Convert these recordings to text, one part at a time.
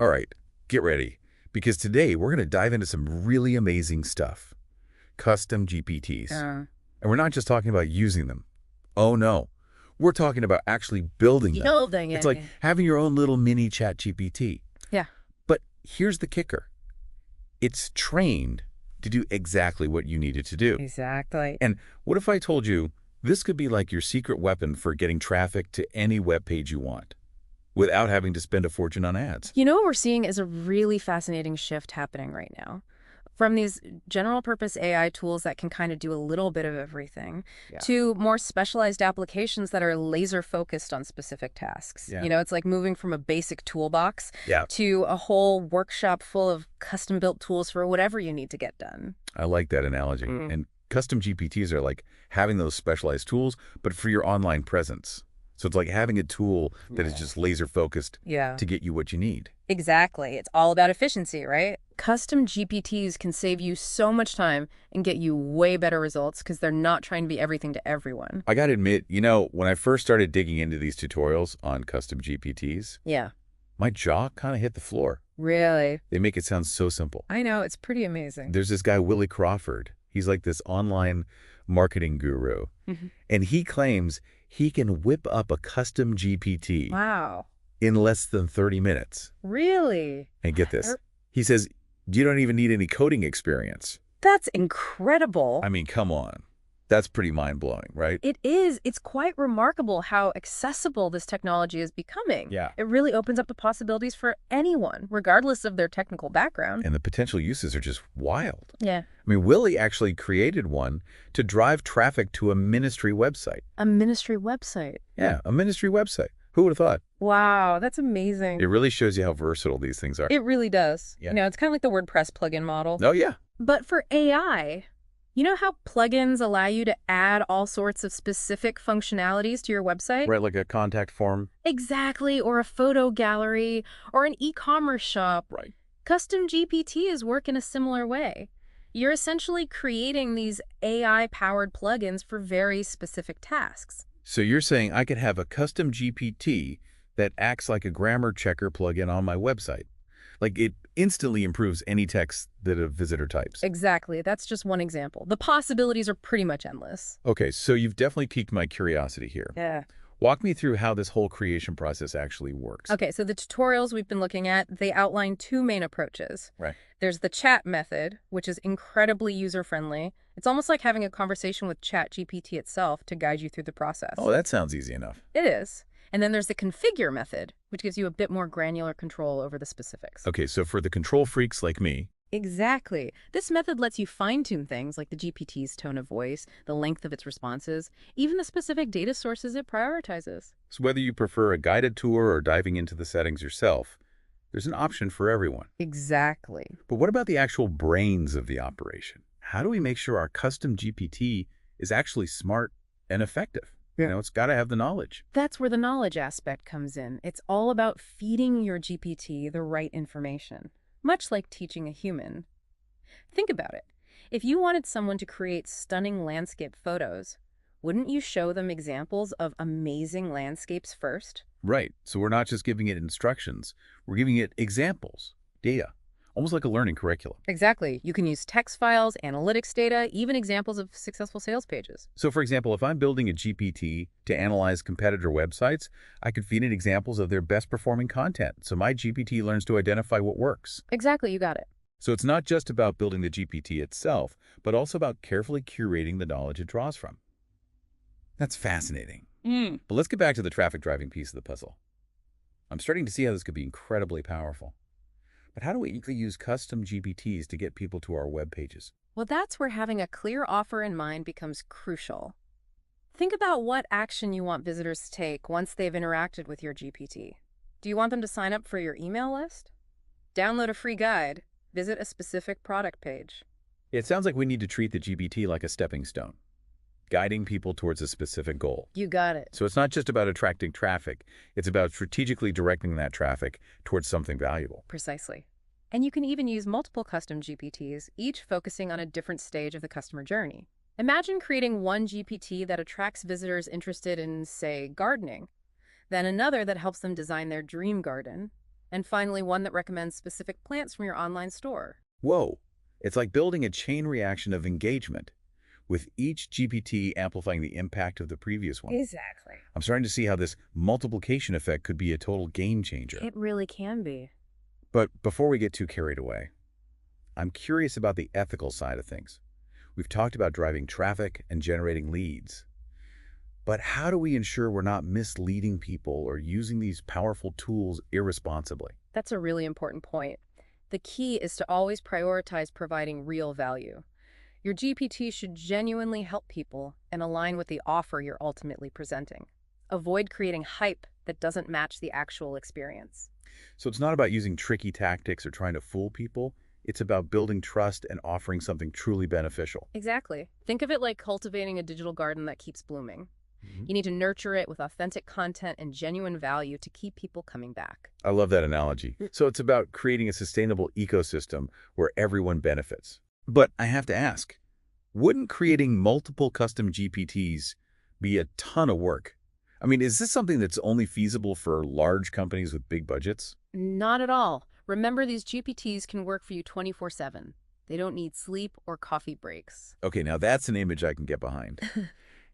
All right, get ready, because today we're going to dive into some really amazing stuff. Custom GPTs. And we're not just talking about using them. Oh, no. We're talking about actually building them. Building It's it. like having your own little mini ChatGPT. Yeah. But here's the kicker. It's trained to do exactly what you need it to do. Exactly. And what if I told you this could be like your secret weapon for getting traffic to any web page you want without having to spend a fortune on ads? You know what we're seeing is a really fascinating shift happening right now. From these general purpose AI tools that can kind of do a little bit of everything to more specialized applications that are laser focused on specific tasks. Yeah. You know, it's like moving from a basic toolbox Yeah. to a whole workshop full of custom built tools for whatever you need to get done. I like that analogy. And custom GPTs are like having those specialized tools, but for your online presence. So it's like having a tool that is just laser focused to get you what you need. Exactly. It's all about efficiency, right? Custom GPTs can save you so much time and get you way better results because they're not trying to be everything to everyone. I got to admit, when I first started digging into these tutorials on custom GPTs, my jaw kind of hit the floor. Really? They make it sound so simple. I know. It's pretty amazing. There's this guy, Willie Crawford. He's like this online marketing guru. And he claims he can whip up a custom GPT in less than 30 minutes. Really? And get this. He says, you don't even need any coding experience. That's incredible. I mean, come on. That's pretty mind-blowing, right? It is. It's quite remarkable how accessible this technology is becoming. Yeah. It really opens up the possibilities for anyone, regardless of their technical background. And the potential uses are just wild. Yeah. I mean, Willie actually created one to drive traffic to a ministry website. A ministry website? Yeah, a ministry website. Who would have thought? Wow, that's amazing. It really shows you how versatile these things are. It really does. Yeah. You know, it's kind of like the WordPress plugin model. Oh, yeah. But for AI, you know how plugins allow you to add all sorts of specific functionalities to your website? Right, like a contact form. Exactly, or a photo gallery, or an e-commerce shop. Right. Custom GPTs work in a similar way. You're essentially creating these AI-powered plugins for very specific tasks. So you're saying I could have a custom GPT that acts like a grammar checker plugin on my website. Like it instantly improves any text that a visitor types. Exactly. That's just one example. The possibilities are pretty much endless. Okay, so you've definitely piqued my curiosity here. Yeah. Walk me through how this whole creation process actually works. Okay, so the tutorials we've been looking at, they outline two main approaches. Right. There's the chat method, which is incredibly user-friendly. It's almost like having a conversation with ChatGPT itself to guide you through the process. Oh, that sounds easy enough. It is. And then there's the configure method, which gives you a bit more granular control over the specifics. Okay, so for the control freaks like me. Exactly. This method lets you fine-tune things like the GPT's tone of voice, the length of its responses, even the specific data sources it prioritizes. So whether you prefer a guided tour or diving into the settings yourself, there's an option for everyone. Exactly. But what about the actual brains of the operation? How do we make sure our custom GPT is actually smart and effective? It's got to have the knowledge. That's where the knowledge aspect comes in. It's all about feeding your GPT the right information, much like teaching a human. Think about it. If you wanted someone to create stunning landscape photos, wouldn't you show them examples of amazing landscapes first? Right. So we're not just giving it instructions. We're giving it examples, data, almost like a learning curriculum. Exactly. You can use text files, analytics data, even examples of successful sales pages. So for example, if I'm building a GPT to analyze competitor websites, I could feed it examples of their best performing content. So my GPT learns to identify what works. Exactly. You got it. So it's not just about building the GPT itself, but also about carefully curating the knowledge it draws from. That's fascinating. But let's get back to the traffic driving piece of the puzzle. I'm starting to see how this could be incredibly powerful. But how do we use custom GPTs to get people to our web pages? Well, that's where having a clear offer in mind becomes crucial. Think about what action you want visitors to take once they've interacted with your GPT. Do you want them to sign up for your email list? Download a free guide? Visit a specific product page? It sounds like we need to treat the GPT like a stepping stone, guiding people towards a specific goal. You got it. So it's not just about attracting traffic. It's about strategically directing that traffic towards something valuable. Precisely. And you can even use multiple custom GPTs, each focusing on a different stage of the customer journey. Imagine creating one GPT that attracts visitors interested in, say, gardening, then another that helps them design their dream garden, And finally, one that recommends specific plants from your online store. Whoa, it's like building a chain reaction of engagement, with each GPT amplifying the impact of the previous one. Exactly. I'm starting to see how this multiplication effect could be a total game changer. It really can be. But before we get too carried away, I'm curious about the ethical side of things. We've talked about driving traffic and generating leads. But how do we ensure we're not misleading people or using these powerful tools irresponsibly? That's a really important point. The key is to always prioritize providing real value. Your GPT should genuinely help people and align with the offer you're ultimately presenting. Avoid creating hype that doesn't match the actual experience. So it's not about using tricky tactics or trying to fool people. It's about building trust and offering something truly beneficial. Exactly. Think of it like cultivating a digital garden that keeps blooming. You need to nurture it with authentic content and genuine value to keep people coming back. I love that analogy. So it's about creating a sustainable ecosystem where everyone benefits. But I have to ask, wouldn't creating multiple custom GPTs be a ton of work? I mean, is this something that's only feasible for large companies with big budgets? Not at all. Remember, these GPTs can work for you 24/7. They don't need sleep or coffee breaks. Okay, now that's an image I can get behind.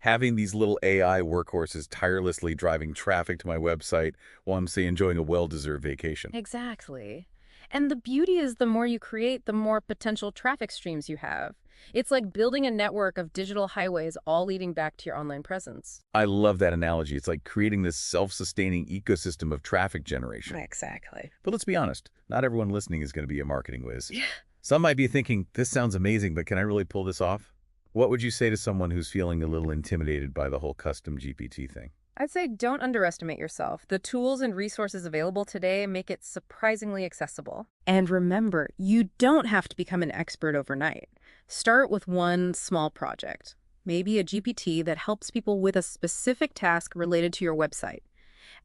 Having these little AI workhorses tirelessly driving traffic to my website while I'm, say, enjoying a well-deserved vacation. Exactly. And the beauty is the more you create, the more potential traffic streams you have. It's like building a network of digital highways all leading back to your online presence. I love that analogy. It's like creating this self-sustaining ecosystem of traffic generation. Exactly. But let's be honest, not everyone listening is going to be a marketing whiz. Some might be thinking, this sounds amazing, but can I really pull this off? What would you say to someone who's feeling a little intimidated by the whole custom GPT thing? I'd say don't underestimate yourself. The tools and resources available today make it surprisingly accessible. And remember, you don't have to become an expert overnight. Start with one small project, maybe a GPT that helps people with a specific task related to your website.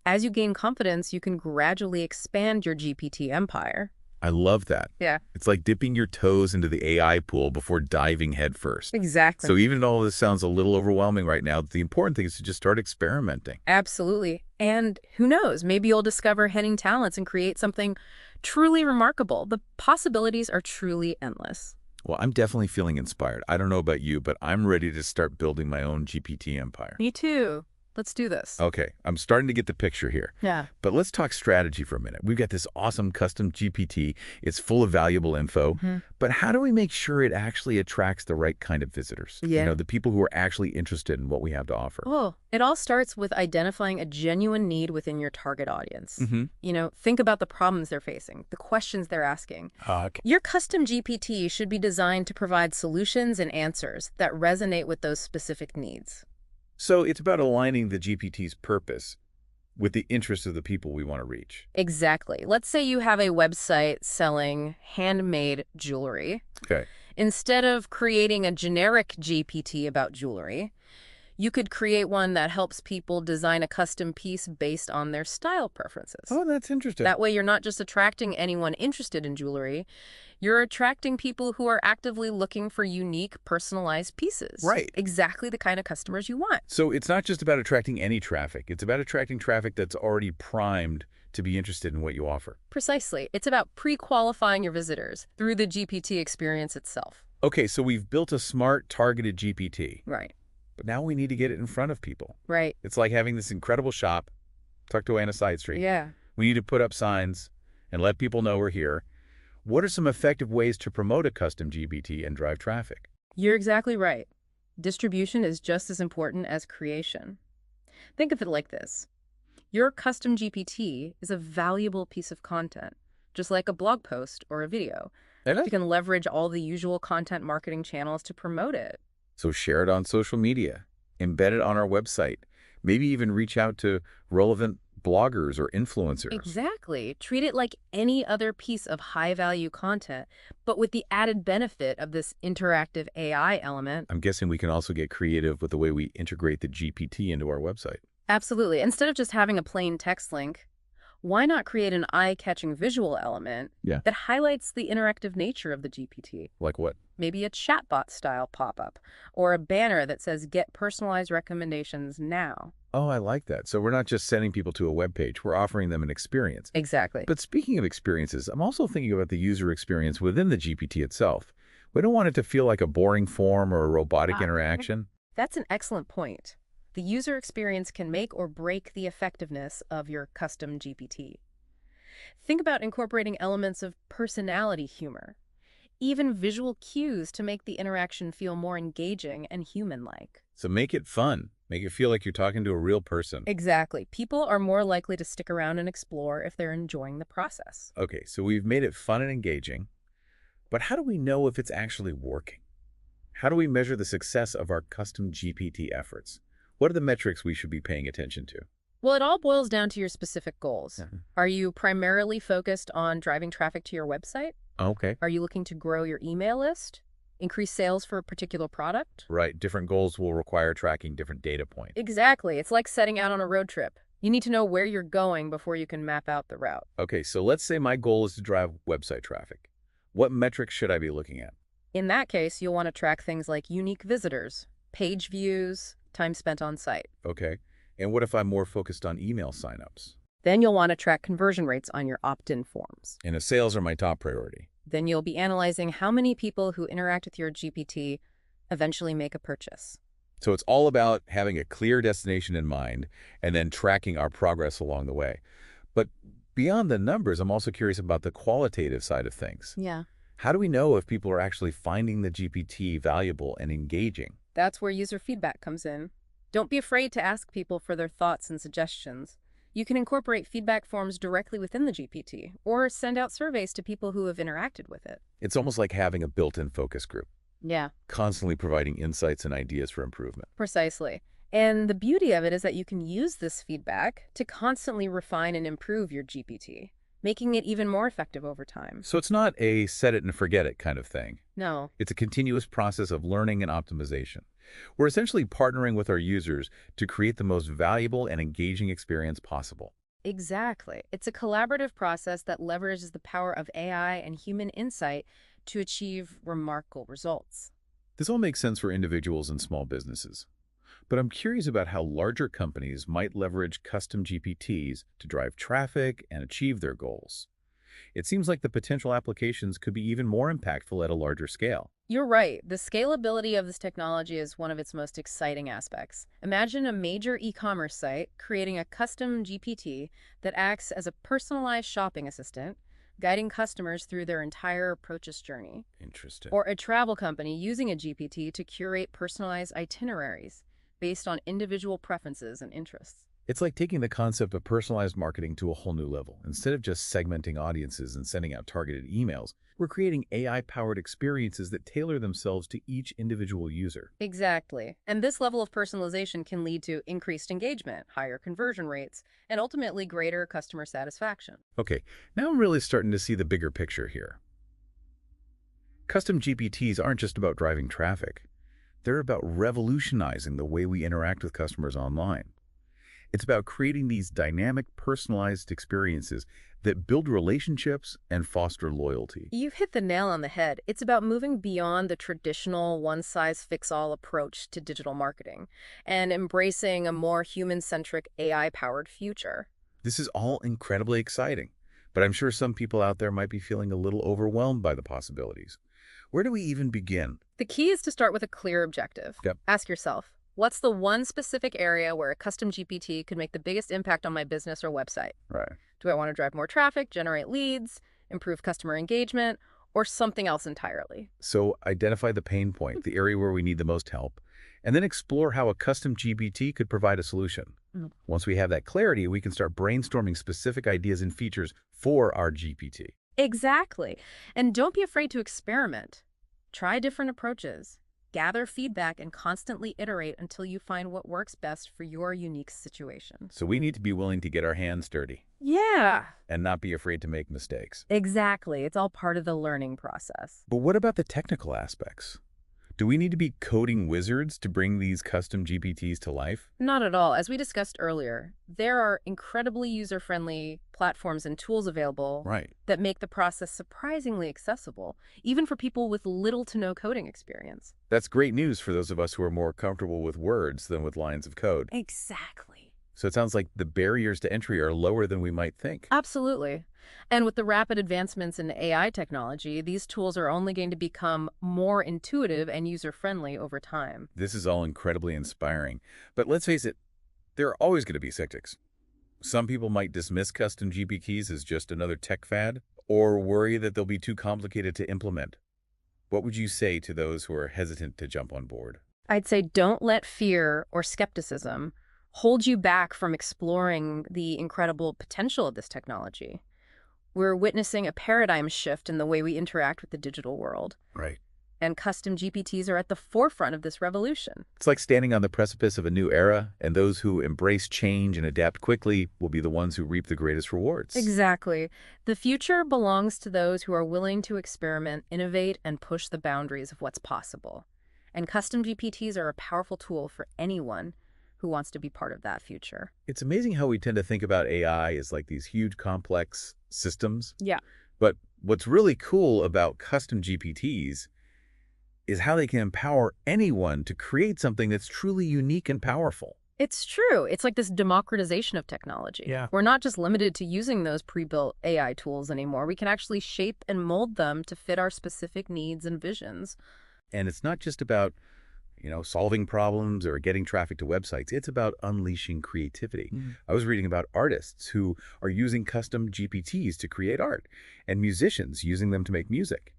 As you gain confidence, you can gradually expand your GPT empire. I love that. Yeah. It's like dipping your toes into the AI pool before diving headfirst. Exactly. So even though this sounds a little overwhelming right now, the important thing is to just start experimenting. Absolutely. And who knows, maybe you'll discover hidden talents and create something truly remarkable. The possibilities are truly endless. Well, I'm definitely feeling inspired. I don't know about you, but I'm ready to start building my own GPT empire. Me too. Let's do this. Okay, I'm starting to get the picture here. Yeah. But let's talk strategy for a minute. We've got this awesome custom GPT. It's full of valuable info. But how do we make sure it actually attracts the right kind of visitors? Yeah. You know, the people who are actually interested in what we have to offer. Oh, it all starts with identifying a genuine need within your target audience. You know, think about the problems they're facing, the questions they're asking. Okay. Your custom GPT should be designed to provide solutions and answers that resonate with those specific needs. So it's about aligning the GPT's purpose with the interests of the people we want to reach. Exactly. Let's say you have a website selling handmade jewelry. Okay. Instead of creating a generic GPT about jewelry, you could create one that helps people design a custom piece based on their style preferences. Oh, that's interesting. That way you're not just attracting anyone interested in jewelry, you're attracting people who are actively looking for unique, personalized pieces. Right. Exactly the kind of customers you want. So it's not just about attracting any traffic. It's about attracting traffic that's already primed to be interested in what you offer. Precisely. It's about pre-qualifying your visitors through the GPT experience itself. Okay, so we've built a smart, targeted GPT. Right. But now we need to get it in front of people. Right. It's like having this incredible shop tucked away on a side street. Yeah. We need to put up signs and let people know we're here. What are some effective ways to promote a custom GPT and drive traffic? You're exactly right. Distribution is just as important as creation. Think of it like this. Your custom GPT is a valuable piece of content, just like a blog post or a video. You can leverage all the usual content marketing channels to promote it. So share it on social media, embed it on our website, maybe even reach out to relevant bloggers or influencers. Exactly. Treat it like any other piece of high-value content, but with the added benefit of this interactive AI element. I'm guessing we can also get creative with the way we integrate the GPT into our website. Absolutely. Instead of just having a plain text link, Why not create an eye-catching visual element Yeah. that highlights the interactive nature of the GPT? Like what? Maybe a chatbot-style pop-up, or a banner that says, "Get personalized recommendations now." Oh, I like that. So we're not just sending people to a web page, we're offering them an experience. Exactly. But speaking of experiences, I'm also thinking about the user experience within the GPT itself. We don't want it to feel like a boring form or a robotic interaction. That's an excellent point. The user experience can make or break the effectiveness of your custom GPT. Think about incorporating elements of personality humor, even visual cues to make the interaction feel more engaging and human-like. So make it fun. Make it feel like you're talking to a real person. Exactly. People are more likely to stick around and explore if they're enjoying the process. Okay, so we've made it fun and engaging, but how do we know if it's actually working? How do we measure the success of our custom GPT efforts? What are the metrics we should be paying attention to? Well, it all boils down to your specific goals. Mhm. Are you primarily focused on driving traffic to your website? Okay. Are you looking to grow your email list? Increase sales for a particular product? Right, different goals will require tracking different data points. Exactly. It's like setting out on a road trip. You need to know where you're going before you can map out the route. Okay, so let's say my goal is to drive website traffic. What metrics should I be looking at? In that case, you'll want to track things like unique visitors, page views, time spent on site. Okay, and what if I'm more focused on email signups? Then you'll want to track conversion rates on your opt-in forms. And if sales are my top priority? Then you'll be analyzing how many people who interact with your GPT eventually make a purchase. So it's all about having a clear destination in mind and then tracking our progress along the way. But beyond the numbers, I'm also curious about the qualitative side of things. Yeah. How do we know if people are actually finding the GPT valuable and engaging? That's where user feedback comes in. Don't be afraid to ask people for their thoughts and suggestions. You can incorporate feedback forms directly within the GPT, or send out surveys to people who have interacted with it. It's almost like having a built-in focus group, Yeah, constantly providing insights and ideas for improvement. precisely. And the beauty of it is that you can use this feedback to constantly refine and improve your GPT, making it even more effective over time. So it's not a set it and forget it kind of thing. No, It's a continuous process of learning and optimization. We're essentially partnering with our users to create the most valuable and engaging experience possible. exactly. It's a collaborative process that leverages the power of AI and human insight to achieve remarkable results. This all makes sense for individuals and small businesses. But I'm curious about how larger companies might leverage custom GPTs to drive traffic and achieve their goals. It seems like the potential applications could be even more impactful at a larger scale. You're right. The scalability of this technology is one of its most exciting aspects. Imagine a major e-commerce site creating a custom GPT that acts as a personalized shopping assistant, guiding customers through their entire purchase journey. Interesting. Or a travel company using a GPT to curate personalized itineraries based on individual preferences and interests. It's like taking the concept of personalized marketing to a whole new level. Instead of just segmenting audiences and sending out targeted emails, we're creating AI-powered experiences that tailor themselves to each individual user. Exactly. And this level of personalization can lead to increased engagement, higher conversion rates, and ultimately greater customer satisfaction. Okay, now I'm really starting to see the bigger picture here. Custom GPTs aren't just about driving traffic. They're about revolutionizing the way we interact with customers online. It's about creating these dynamic, personalized experiences that build relationships and foster loyalty. You've hit the nail on the head. It's about moving beyond the traditional one-size-fits-all approach to digital marketing and embracing a more human-centric AI-powered future. This is all incredibly exciting, but I'm sure some people out there might be feeling a little overwhelmed by the possibilities. Where do we even begin? The key is to start with a clear objective. Yep. Ask yourself, what's the one specific area where a custom GPT could make the biggest impact on my business or website? Right. Do I want to drive more traffic, generate leads, improve customer engagement, or something else entirely? So identify the pain point, the area where we need the most help, and then explore how a custom GPT could provide a solution. Once we have that clarity, we can start brainstorming specific ideas and features for our GPT. Exactly. And don't be afraid to experiment. Try different approaches. Gather feedback and constantly iterate until you find what works best for your unique situation. So we need to be willing to get our hands dirty Yeah, and not be afraid to make mistakes. exactly. It's all part of the learning process. But what about the technical aspects? Do we need to be coding wizards to bring these custom GPTs to life? Not at all. As we discussed earlier, there are incredibly user-friendly platforms and tools available Right. that make the process surprisingly accessible, even for people with little to no coding experience. That's great news for those of us who are more comfortable with words than with lines of code. Exactly. So it sounds like the barriers to entry are lower than we might think. Absolutely. And with the rapid advancements in AI technology, these tools are only going to become more intuitive and user-friendly over time. This is all incredibly inspiring. But let's face it, there are always going to be skeptics. Some people might dismiss custom GPTs as just another tech fad, or worry that they'll be too complicated to implement. What would you say to those who are hesitant to jump on board? I'd say don't let fear or skepticism hold you back from exploring the incredible potential of this technology. We're witnessing a paradigm shift in the way we interact with the digital world, Right. and custom GPTs are at the forefront of this revolution. It's like standing on the precipice of a new era, and those who embrace change and adapt quickly will be the ones who reap the greatest rewards. Exactly. The future belongs to those who are willing to experiment, innovate, and push the boundaries of what's possible. And custom GPTs are a powerful tool for anyone who wants to be part of that future. It's amazing how we tend to think about AI as like these huge, complex systems. Yeah. But what's really cool about custom GPTs is how they can empower anyone to create something that's truly unique and powerful. It's true. It's like this democratization of technology. Yeah. We're not just limited to using those pre-built AI tools anymore. We can actually shape and mold them to fit our specific needs and visions. And it's not just about, solving problems or getting traffic to websites. It's about unleashing creativity. I was reading about artists who are using custom GPTs to create art and musicians using them to make music.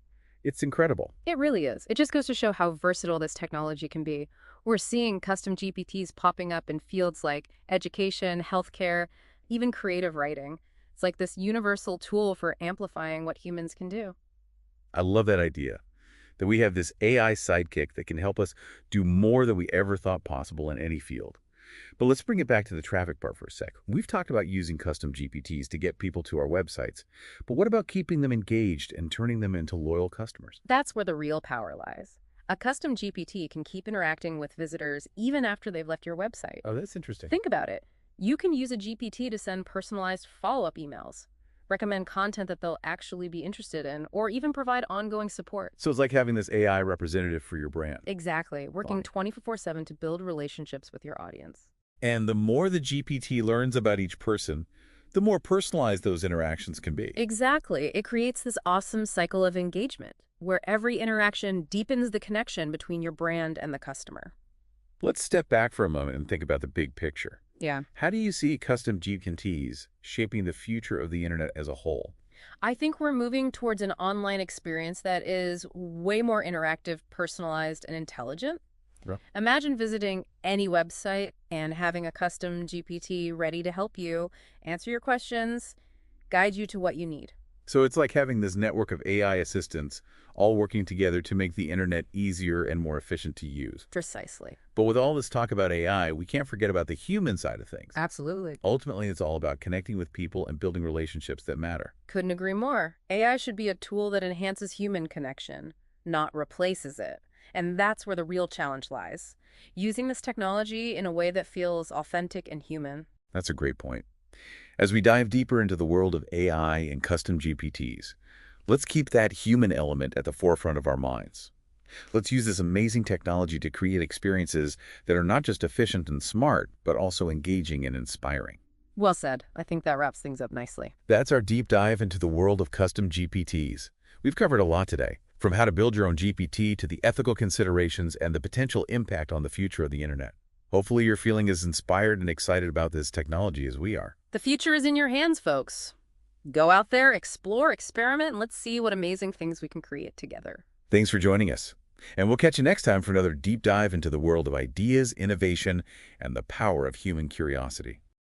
It's incredible. It really is. It just goes to show how versatile this technology can be. We're seeing custom GPTs popping up in fields like education, healthcare, even creative writing. It's like this universal tool for amplifying what humans can do. I love that idea, that we have this AI sidekick that can help us do more than we ever thought possible in any field. But let's bring it back to the traffic part for a sec. We've talked about using custom GPTs to get people to our websites, but what about keeping them engaged and turning them into loyal customers? That's where the real power lies. A custom GPT can keep interacting with visitors even after they've left your website. Oh, that's interesting. Think about it. You can use a GPT to send personalized follow-up emails, recommend content that they'll actually be interested in, or even provide ongoing support. So it's like having this AI representative for your brand. Exactly. Working 24/7 to build relationships with your audience. And the more the GPT learns about each person, the more personalized those interactions can be. Exactly. It creates this awesome cycle of engagement, where every interaction deepens the connection between your brand and the customer. Let's step back for a moment and think about the big picture. Yeah. How do you see custom GPTs shaping the future of the internet as a whole? I think we're moving towards an online experience that is way more interactive, personalized, and intelligent. Yeah. Imagine visiting any website and having a custom GPT ready to help you answer your questions, guide you to what you need. So it's like having this network of AI assistants all working together to make the internet easier and more efficient to use. Precisely. But with all this talk about AI, we can't forget about the human side of things. Absolutely. Ultimately, it's all about connecting with people and building relationships that matter. Couldn't agree more. AI should be a tool that enhances human connection, not replaces it. And that's where the real challenge lies. Using this technology in a way that feels authentic and human. That's a great point. As we dive deeper into the world of AI and custom GPTs, let's keep that human element at the forefront of our minds. Let's use this amazing technology to create experiences that are not just efficient and smart, but also engaging and inspiring. Well said. I think that wraps things up nicely. That's our deep dive into the world of custom GPTs. We've covered a lot today, from how to build your own GPT to the ethical considerations and the potential impact on the future of the internet. Hopefully you're feeling as inspired and excited about this technology as we are. The future is in your hands, folks. Go out there, explore, experiment, and let's see what amazing things we can create together. Thanks for joining us. And we'll catch you next time for another deep dive into the world of ideas, innovation, and the power of human curiosity.